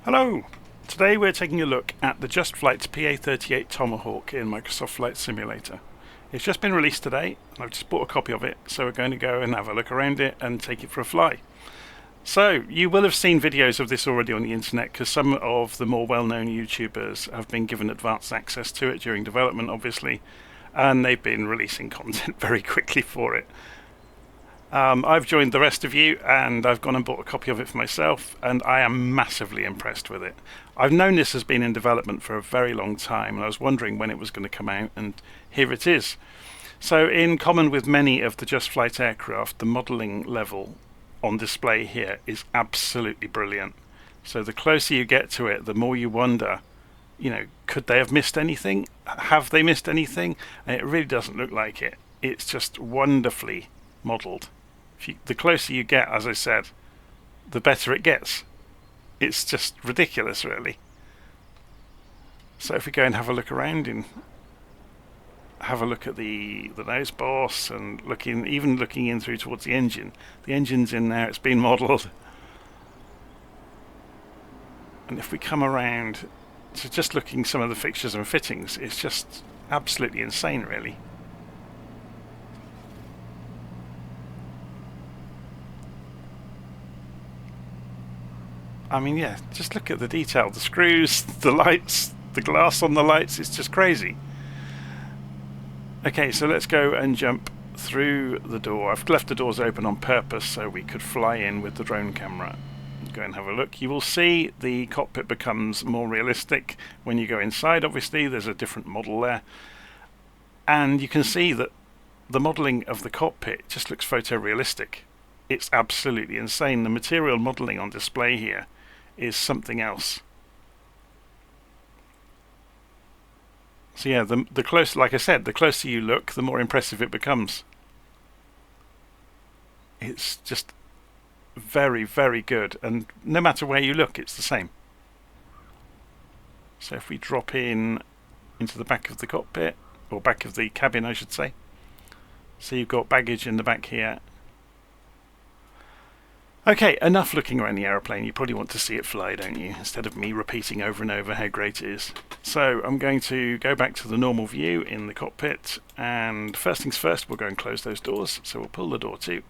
Hello! Today we're taking a look at the JustFlight P38 Tomahawk in Microsoft Flight Simulator. It's just been released today, and I've just bought a copy of it, so we're going to go and have a look around it and take it for a fly. So, you will have seen videos of this already on the internet, because some of the more well-known YouTubers have been given advanced access to it during development, obviously, and they've been releasing content very quickly for it. I've joined the rest of you and I've gone and bought a copy of it for myself, and I am massively impressed with it. I've known this has been in development for a very long time, and I was wondering when it was going to come out, and here it is. So in common with many of the JustFlight aircraft, the modelling level on display here is absolutely brilliant. So the closer you get to it, the more you wonder, could they have missed anything? Have they missed anything? And it really doesn't look like it. It's just wonderfully modelled. The closer you get, as I said, the better it gets. It's just ridiculous, really. So if we go and have a look around and have a look at the nose boss and even looking in through towards the engine. The engine's in there, it's been modelled. And if we come around to just looking some of the fixtures and fittings, it's just absolutely insane, really. I mean, yeah, just look at the detail. The screws, the lights, the glass on the lights, it's just crazy. Okay, so let's go and jump through the door. I've left the doors open on purpose so we could fly in with the drone camera. Go and have a look. You will see the cockpit becomes more realistic when you go inside. Obviously, there's a different model there. And you can see that the modelling of the cockpit just looks photorealistic. It's absolutely insane. The material modelling on display here is something else. So yeah, the closer, like I said, the closer you look, the more impressive it becomes. It's just very, very good, and no matter where you look, it's the same. So if we drop into the back of the cockpit, or back of the cabin, I should say. So you've got baggage in the back here. Okay, enough looking around the aeroplane. You probably want to see it fly, don't you? Instead of me repeating over and over how great it is. So I'm going to go back to the normal view in the cockpit, and first things first, we'll go and close those doors. So we'll pull the door to,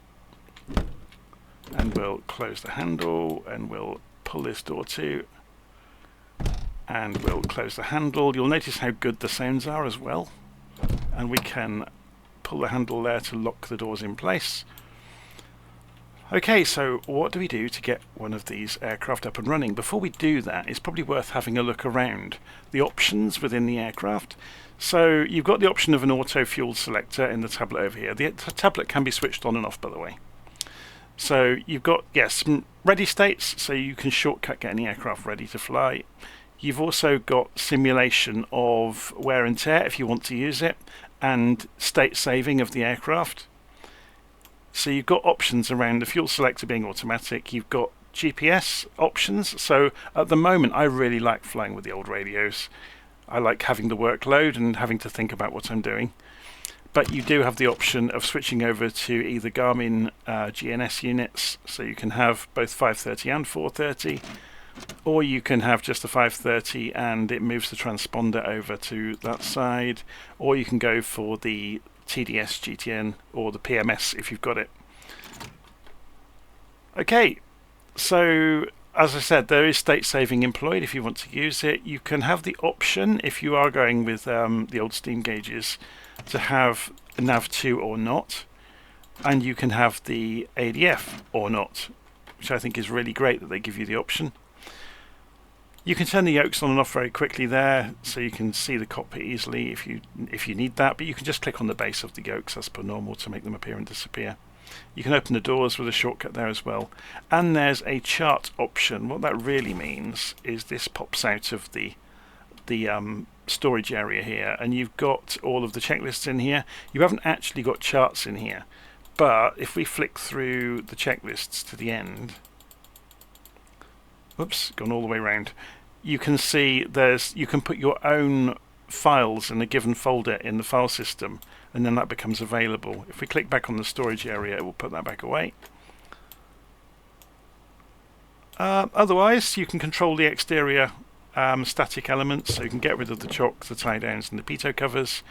and we'll close the handle, and we'll pull this door to, and we'll close the handle. You'll notice how good the sounds are as well, and we can pull the handle there to lock the doors in place. Okay, so what do we do to get one of these aircraft up and running? Before we do that, it's probably worth having a look around the options within the aircraft. So you've got the option of an auto fuel selector in the tablet over here. The tablet can be switched on and off, by the way. So you've got, some ready states, so you can shortcut getting the aircraft ready to fly. You've also got simulation of wear and tear if you want to use it, and state saving of the aircraft. So you've got options around the fuel selector being automatic. You've got GPS options. So at the moment, I really like flying with the old radios. I like having the workload and having to think about what I'm doing. But you do have the option of switching over to either Garmin GNS units, so you can have both 530 and 430, or you can have just the 530 and it moves the transponder over to that side, or you can go for the TDS, GTN, or the PMS if you've got it. Okay, so as I said, there is state saving employed if you want to use it. You can have the option, if you are going with the old steam gauges, to have nav2 or not, and you can have the ADF or not, which I think is really great that they give you the option. You can turn the yokes on and off very quickly there, so you can see the cockpit easily if you need that, but you can just click on the base of the yokes as per normal to make them appear and disappear. You can open the doors with a shortcut there as well. And there's a chart option. What that really means is this pops out of the storage area here, and you've got all of the checklists in here. You haven't actually got charts in here, but if we flick through the checklists to the end, oops, gone all the way around, you can see you can put your own files in a given folder in the file system, and then that becomes available. If we click back on the storage area, it will put that back away. Otherwise, you can control the exterior static elements, so you can get rid of the chock, the tie downs, and the pitot covers.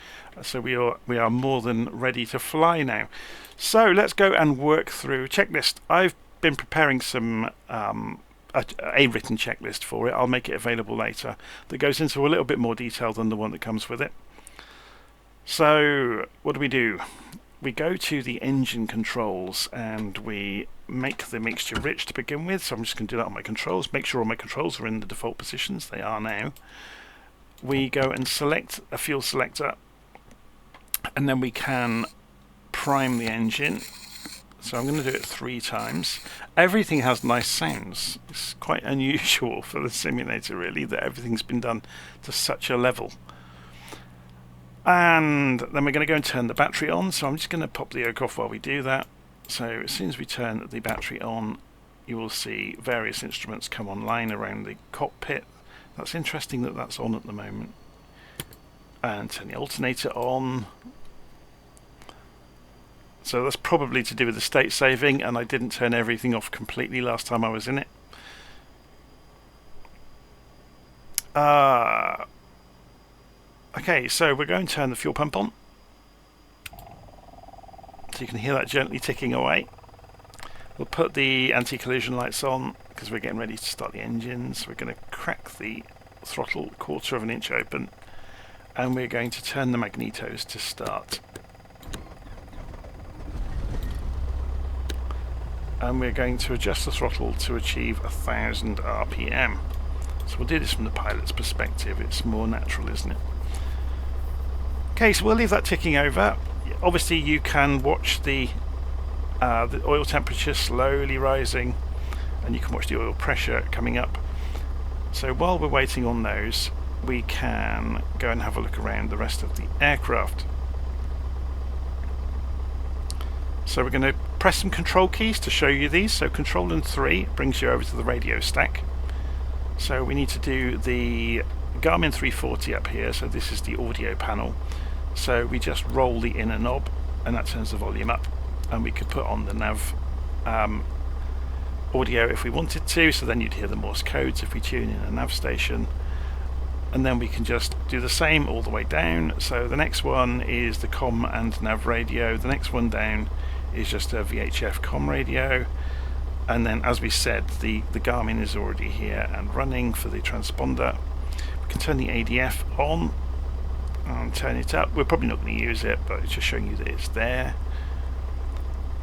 So we are more than ready to fly now. So let's go and work through checklist. I've been preparing some a written checklist for it. I'll make it available later. That goes into a little bit more detail than the one that comes with it. So what do? We go to the engine controls and we make the mixture rich to begin with. So I'm just going to do that on my controls. Make sure all my controls are in the default positions. They are now. We go and select a fuel selector, and then we can prime the engine. So I'm going to do it 3 times. Everything has nice sounds. It's quite unusual for the simulator, really, that everything's been done to such a level. And then we're going to go and turn the battery on. So I'm just going to pop the yoke off while we do that. So as soon as we turn the battery on, you will see various instruments come online around the cockpit. That's interesting that that's on at the moment. And turn the alternator on. So that's probably to do with the state saving, and I didn't turn everything off completely last time I was in it. Okay, so we're going to turn the fuel pump on. So you can hear that gently ticking away. We'll put the anti-collision lights on because we're getting ready to start the engines. We're going to crack the throttle 1/4 of an inch open, and we're going to turn the magnetos to start. And we're going to adjust the throttle to achieve 1000 RPM. So we'll do this from the pilot's perspective. It's more natural, isn't it? Okay, so we'll leave that ticking over. Obviously you can watch the oil temperature slowly rising, and you can watch the oil pressure coming up. So while we're waiting on those, we can go and have a look around the rest of the aircraft. So we're going to press some control keys to show you these. So Control and 3 brings you over to the radio stack. So we need to do the Garmin 340 up here. So this is the audio panel. So we just roll the inner knob and that turns the volume up. And we could put on the nav audio if we wanted to. So then you'd hear the Morse codes if we tune in a nav station. And then we can just do the same all the way down. So the next one is the com and nav radio. The next one down is just a VHF com radio, and then as we said, the Garmin is already here and running for the transponder. We can turn the ADF on and turn it up. We're probably not going to use it, but it's just showing you that it's there.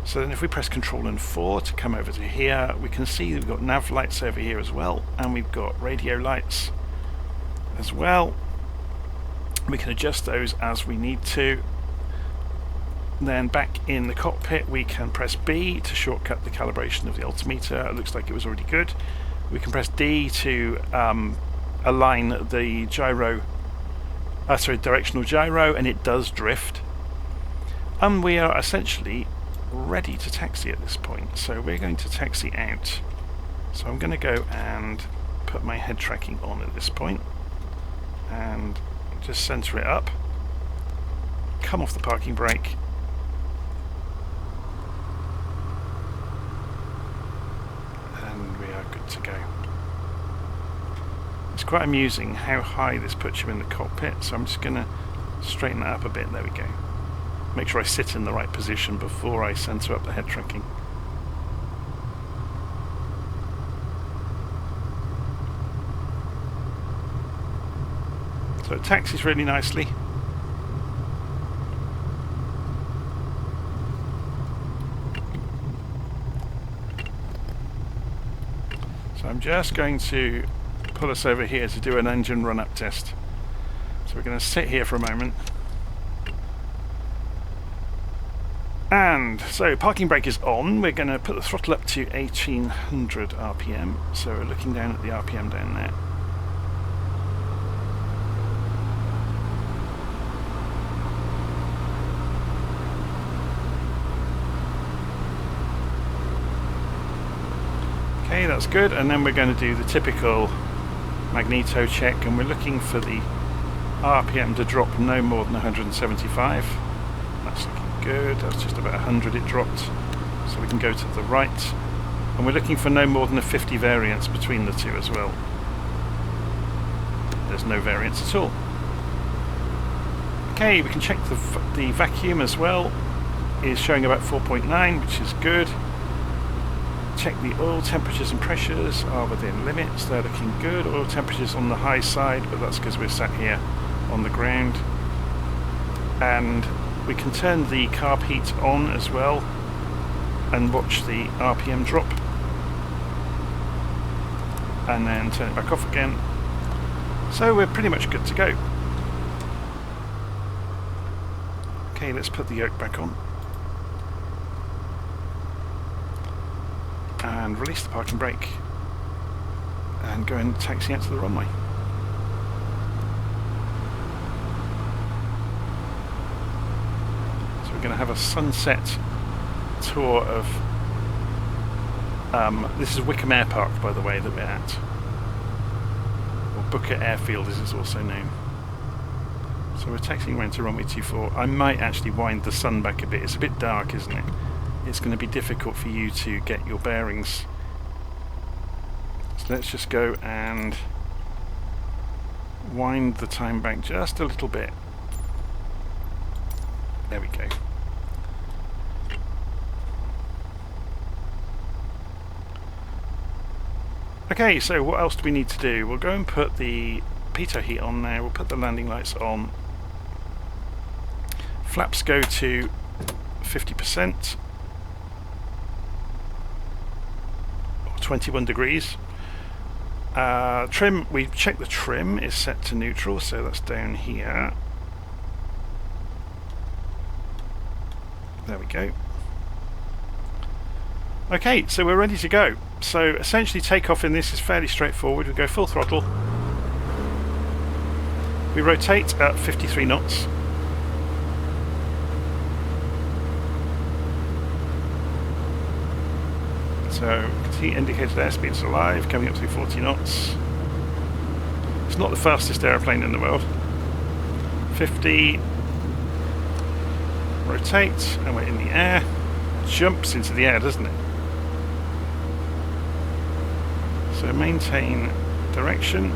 So then if we press Control and 4 to come over to here, we can see we've got nav lights over here as well, and we've got radio lights as well. We can adjust those as we need to. Then back in the cockpit we can press B to shortcut the calibration of the altimeter. It looks like it was already good. We can press D to align the gyro, directional gyro, and it does drift. And we are essentially ready to taxi at this point. So we're going to taxi out. So I'm going to go and put my head tracking on at this point and just center it up. Come off the parking brake. To go. It's quite amusing how high this puts you in the cockpit, so I'm just going to straighten that up a bit. There we go. Make sure I sit in the right position before I center up the head tracking. So it taxis really nicely. I'm just going to pull us over here to do an engine run-up test. So we're going to sit here for a moment. And so parking brake is on. We're going to put the throttle up to 1800 RPM. So we're looking down at the RPM down there. Okay, that's good, and then we're going to do the typical magneto check, and we're looking for the RPM to drop no more than 175. That's looking good. That's just about 100 it dropped. So we can go to the right And we're looking for no more than a 50 variance between the two as well. There's no variance at all. Okay, we can check the vacuum as well. Is showing about 4.9, which is good. Check the oil temperatures and pressures are within limits. They're looking good. Oil temperatures on the high side, but that's because we're sat here on the ground. And we can turn the carb heat on as well and watch the RPM drop. And then turn it back off again. So we're pretty much good to go. Okay, let's put the yoke back on. And release the parking brake. And go and taxi out to the runway. So we're going to have a sunset tour of... this is Wycombe Air Park, by the way, that we're at. Or Booker Airfield, as it's also known. So we're taxiing around to runway 24. I might actually wind the sun back a bit. It's a bit dark, isn't it? It's going to be difficult for you to get your bearings. So let's just go and wind the time back just a little bit. There we go. Okay, so what else do we need to do? We'll go and put the pitot heat on there. We'll put the landing lights on. Flaps go to 50%. 21 degrees. Trim, we've checked the trim is set to neutral, so that's down here. There we go. Okay, so we're ready to go. So essentially takeoff in this is fairly straightforward. We go full throttle. We rotate at 53 knots. So see indicated airspeed is alive, coming up to 40 knots. It's not the fastest aeroplane in the world. 50. Rotate, and we're in the air. Jumps into the air, doesn't it? So maintain direction.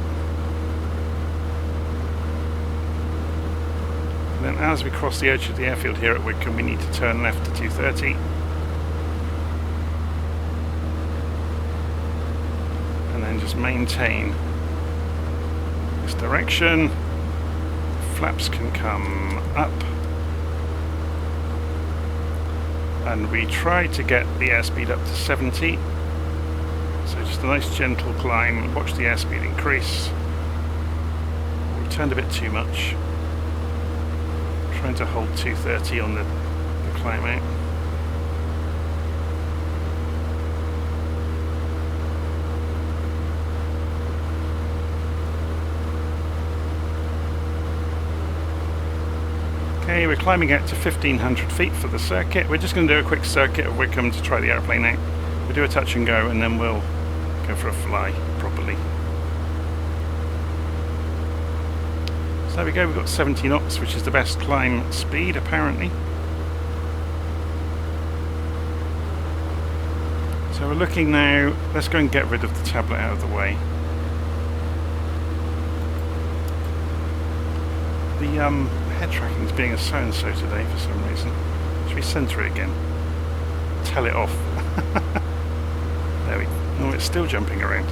And then as we cross the edge of the airfield here at Wycombe, we need to turn left to 230. And then just maintain this direction. Flaps can come up. And we try to get the airspeed up to 70. So just a nice gentle climb, watch the airspeed increase. We've turned a bit too much. Trying to hold 230 on the climb out. Okay, we're climbing out to 1500 feet for the circuit. We're just going to do a quick circuit of Wycombe to try the airplane out. We'll do a touch and go and then we'll go for a fly properly. So there we go, we've got 70 knots, which is the best climb speed apparently. So we're looking now, let's go and get rid of the tablet out of the way. The head tracking is being a so-and-so today for some reason. Should we centre it again? Tell it off. There we go. Oh, it's still jumping around.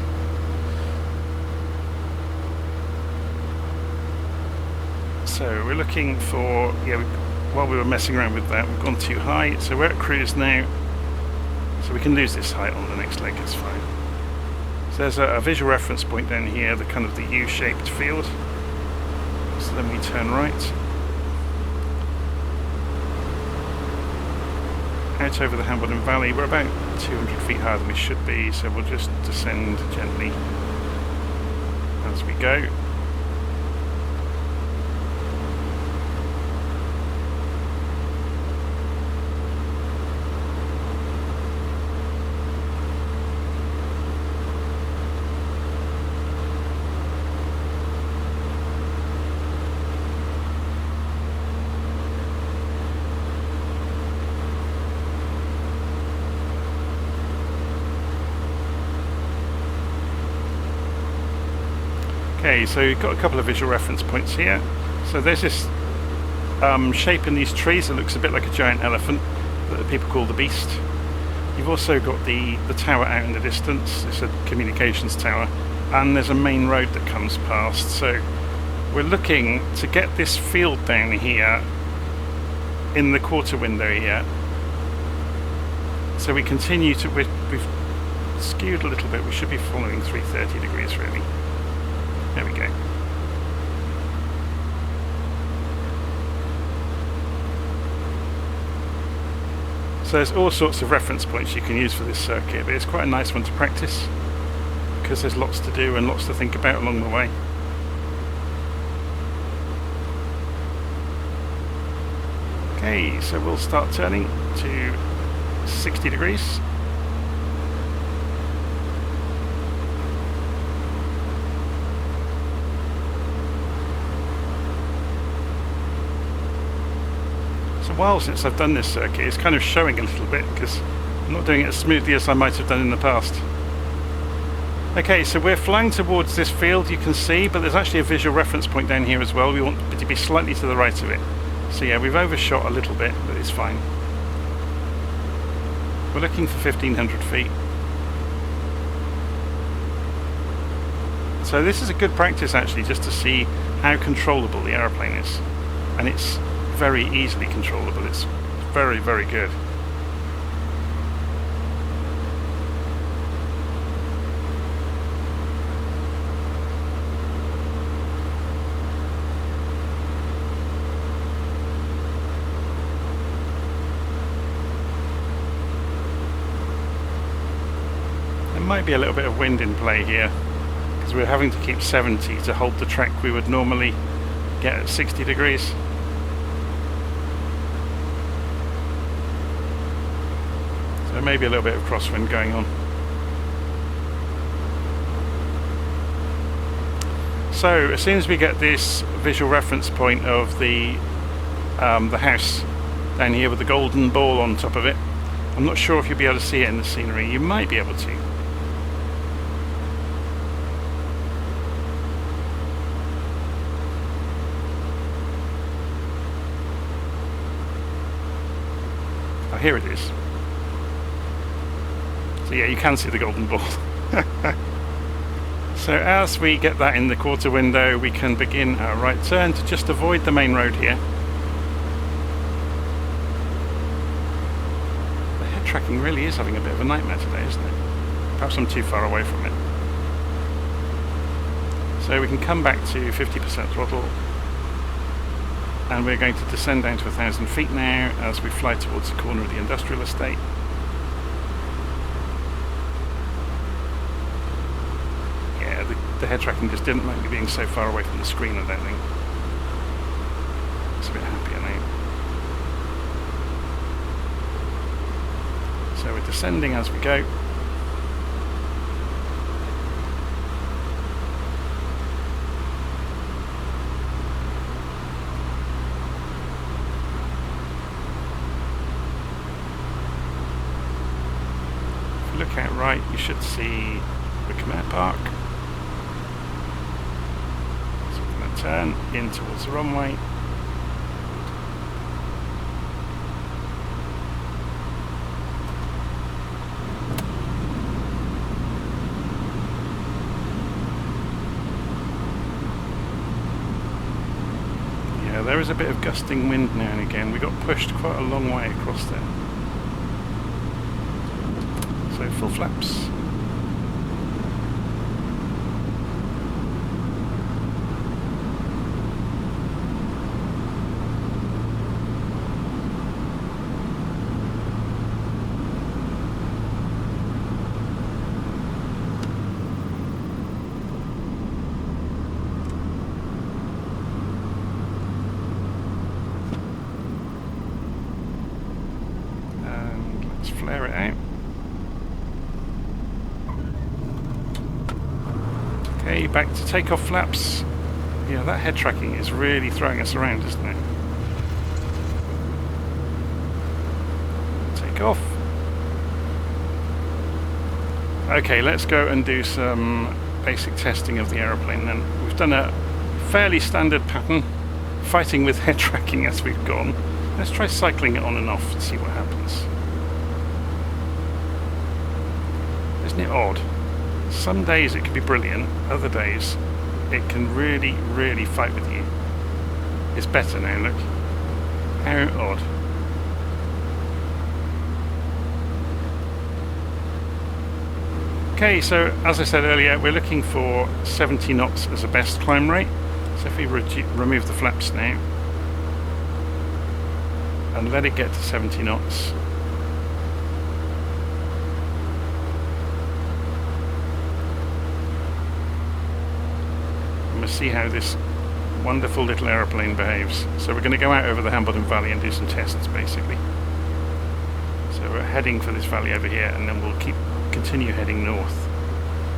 So we're looking for, while we were messing around with that, we've gone too high. So we're at cruise now. So we can lose this height on the next leg, it's fine. So there's a visual reference point down here, the kind of the U-shaped field. So then we turn right. Out over the Hambledon Valley. We're about 200 feet higher than we should be, so we'll just descend gently as we go. Okay, so you've got a couple of visual reference points here. So there's this shape in these trees that looks a bit like a giant elephant that people call the Beast. You've also got the tower out in the distance. It's a communications tower, and there's a main road that comes past. So we're looking to get this field down here in the quarter window here. So we continue to, we've skewed a little bit. We should be following 330 degrees really. There we go. So there's all sorts of reference points you can use for this circuit, but it's quite a nice one to practice because there's lots to do and lots to think about along the way. Okay, so we'll start turning to 60 degrees. It's a while since I've done this circuit. It's kind of showing a little bit because I'm not doing it as smoothly as I might have done in the past. Okay, so we're flying towards this field, you can see, but there's actually a visual reference point down here as well. We want it to be slightly to the right of it. So yeah, we've overshot a little bit, but it's fine. We're looking for 1500 feet. So this is a good practice actually, just to see how controllable the aeroplane is. And it's very easily controllable. It's very, very good. Might be a little bit of wind in play here because we're having to keep 70 to hold the track we would normally get at 60 degrees. So maybe a little bit of crosswind going on. So as soon as we get this visual reference point of the house down here with the golden ball on top of it, I'm not sure if you'll be able to see it in the scenery. You might be able to. Here it is. So yeah, you can see the golden ball. So as we get that in the quarter window, we can begin our right turn to just avoid the main road here. The head tracking really is having a bit of a nightmare today, isn't it? Perhaps I'm too far away from it. So we can come back to 50% throttle. And we're going to descend down to 1,000 feet now as we fly towards the corner of the industrial estate. Yeah, the head tracking just didn't like me being so far away from the screen, I don't think. It's a bit happier now. So we're descending as we go. Look out right, you should see Wycombe Air Park. So we're going to turn in towards the runway. Yeah, there is a bit of gusting wind now and again. We got pushed quite a long way across there. So full flaps. And let's flare it out. Okay, back to takeoff flaps. Yeah, that head tracking is really throwing us around, isn't it? Take off. Okay, let's go and do some basic testing of the aeroplane then. We've done a fairly standard pattern, fighting with head tracking as we've gone. Let's try cycling it on and off and see what happens. Isn't it odd? Some days it can be brilliant, other days it can really, really fight with you. It's better now, look. How odd. Okay, so as I said earlier, we're looking for 70 knots as a best climb rate. So if we remove the flaps now and let it get to 70 knots. And we'll see how this wonderful little aeroplane behaves. So we're going to go out over the Hambledon Valley and do some tests basically. So we're heading for this valley over here, and then we'll continue heading north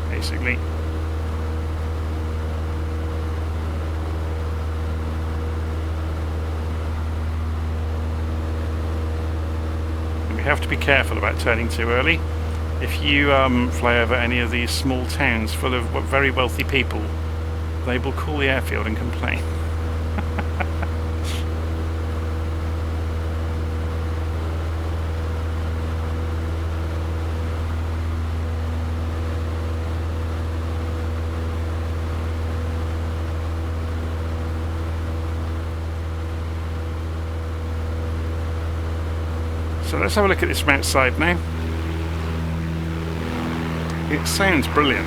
basically. And we have to be careful about turning too early. If you fly over any of these small towns full of very wealthy people, they will call the airfield and complain. So let's have a look at this from outside now. It sounds brilliant.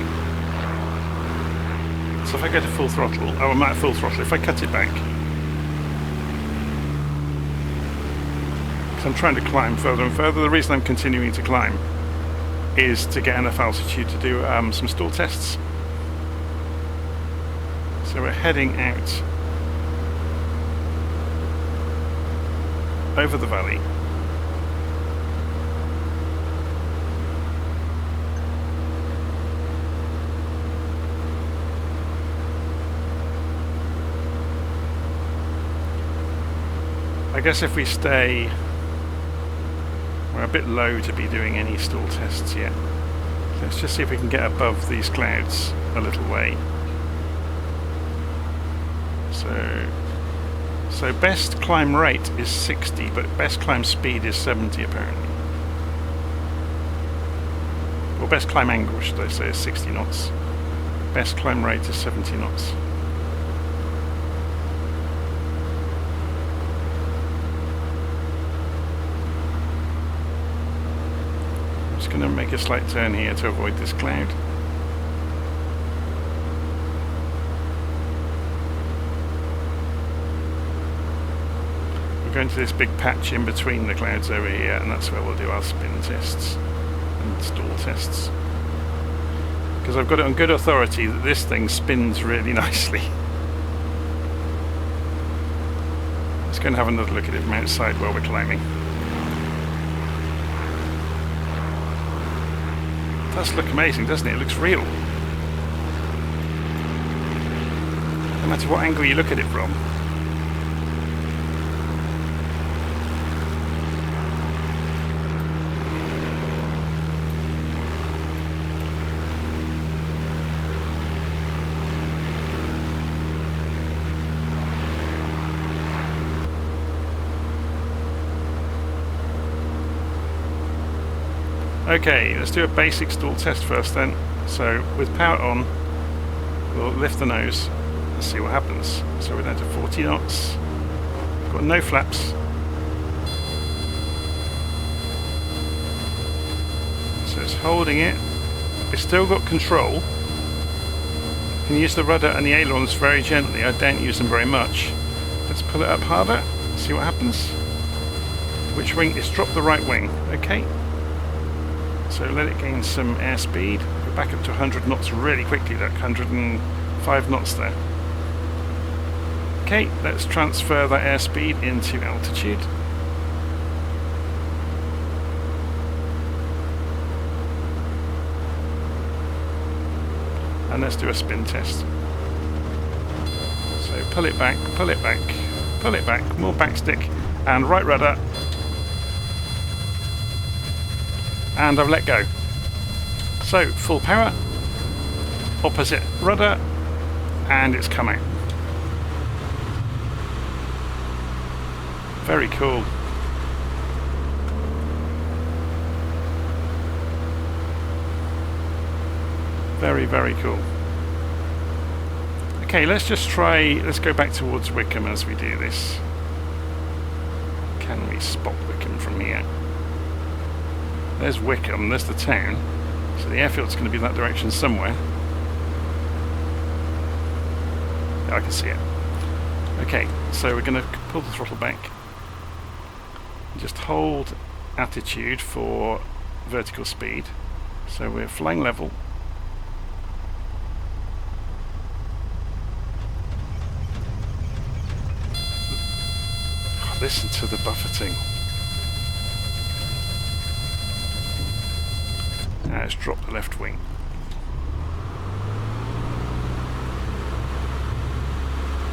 So if I go to full throttle, oh, I'm at full throttle. If I cut it back, because I'm trying to climb further and further. The reason I'm continuing to climb is to get enough altitude to do some stall tests. So we're heading out over the valley. I guess if we stay, we're a bit low to be doing any stall tests yet. Let's just see if we can get above these clouds a little way. So best climb rate is 60, but best climb speed is 70 apparently. Or best climb angle, should I say, is 60 knots. Best climb rate is 70 knots. Going to make a slight turn here to avoid this cloud. We're going to this big patch in between the clouds over here, and that's where we'll do our spin tests and stall tests. Because I've got it on good authority that this thing spins really nicely. Let's go and have another look at it from outside while we're climbing. It does look amazing, doesn't it? It looks real. No matter what angle you look at it from. Okay, let's do a basic stall test first then. So with power on, we'll lift the nose and see what happens. So we're down to 40 knots. Got no flaps. So it's holding it. We've still got control. You can use the rudder and the ailerons very gently. I don't use them very much. Let's pull it up harder, see what happens. Which wing? It's dropped the right wing. Okay. So let it gain some airspeed. Go back up to 100 knots really quickly, look, 105 knots there. Okay, let's transfer that airspeed into altitude. And let's do a spin test. So pull it back, pull it back, pull it back, more backstick, and right rudder. And I've let go. So full power. opposite rudder, and it's coming. Very cool. Very, very cool. Okay, let's go back towards Wycombe as we do this. Can we spot Wycombe from here? There's Wycombe, there's the town. So the airfield's going to be that direction somewhere. Yeah, I can see it. Okay, so we're going to pull the throttle back. Just hold attitude for vertical speed. So we're flying level. Oh, listen to the buffeting. Now let's drop the left wing.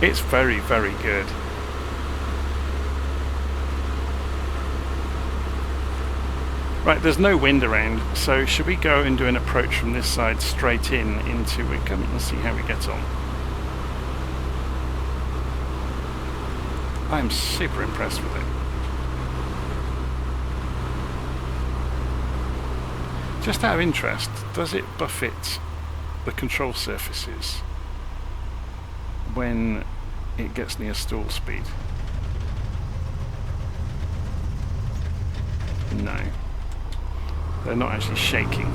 It's very, very good. Right, there's no wind around, so should we go and do an approach from this side straight into Wycombe and see how we get on? I'm super impressed with it. Just out of interest, does it buffet the control surfaces when it gets near stall speed? No. They're not actually shaking.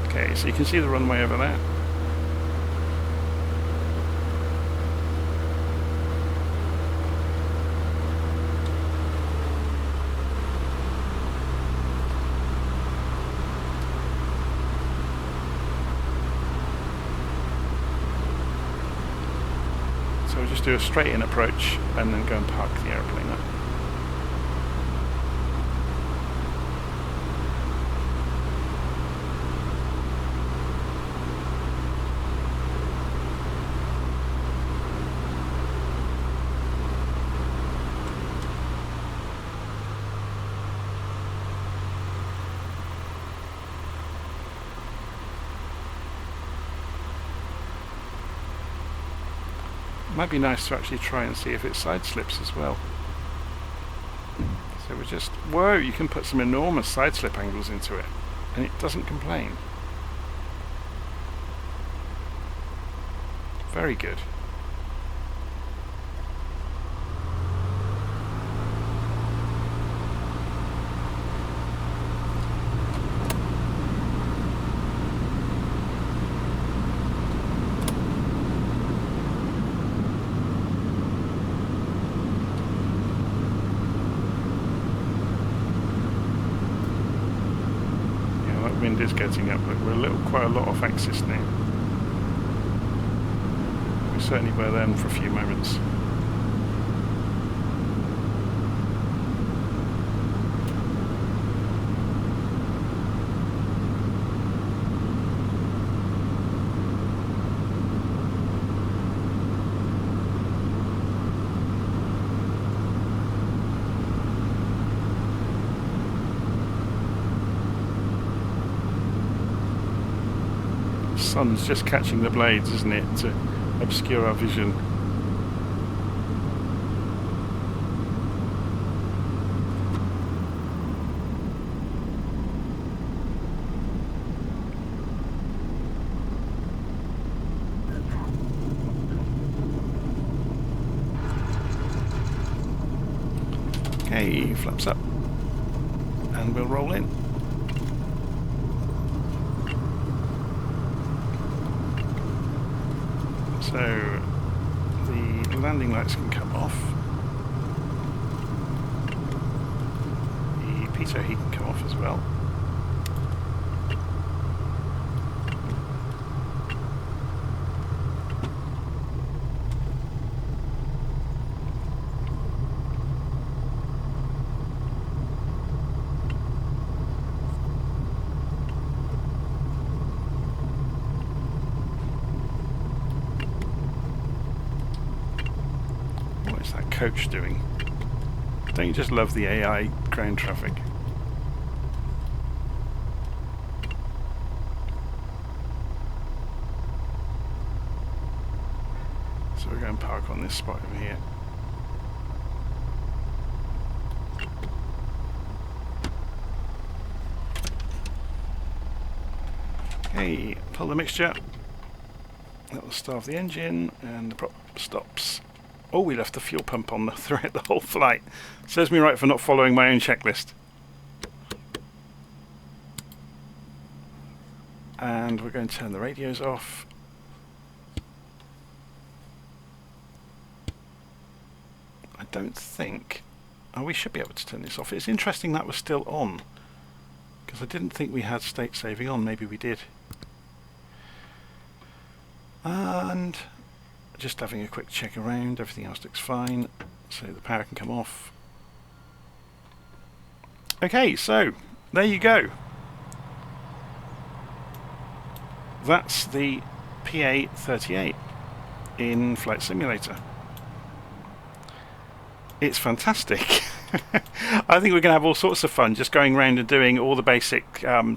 Okay, so you can see the runway over there. So we'll just do a straight in approach and then go and park the aeroplane up. Might be nice to actually try and see if it side slips as well. So we're just, whoa, you can put some enormous side slip angles into it and it doesn't complain. Very good. Wind is getting up, but we're quite a lot off axis now. We certainly were then for a few moments. Sun's just catching the blades, isn't it, to obscure our vision. Okay, flaps up, and we'll roll in. So the landing lights can come off, the pitot heat can come off as well. Coach doing? Don't you just love the AI ground traffic? So we're going to park on this spot over here. Okay, pull the mixture. That will start the engine, and the prop stops. Oh, we left the fuel pump on throughout the whole flight. Serves me right for not following my own checklist. And we're going to turn the radios off. I don't think... Oh, we should be able to turn this off. It's interesting that was still on, because I didn't think we had state saving on. Maybe we did. And just having a quick check around, everything else looks fine, so the power can come off. Okay, so there you go. That's the PA38 in Flight Simulator. It's fantastic. I think we're going to have all sorts of fun just going around and doing all the basic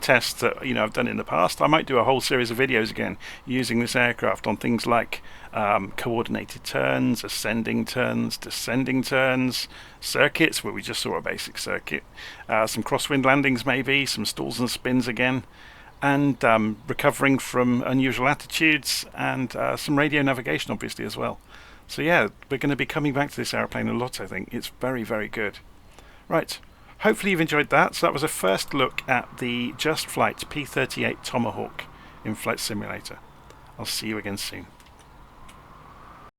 tests that I've done in the past. I might do a whole series of videos again using this aircraft on things like coordinated turns, ascending turns, descending turns, circuits where we just saw a basic circuit, some crosswind landings maybe, some stalls and spins again, and recovering from unusual attitudes, and some radio navigation obviously as well. So yeah, we're going to be coming back to this aeroplane a lot, I think. It's very, very good. Right, hopefully you've enjoyed that. So that was a first look at the JustFlight P38 Tomahawk in Flight Simulator. I'll see you again soon.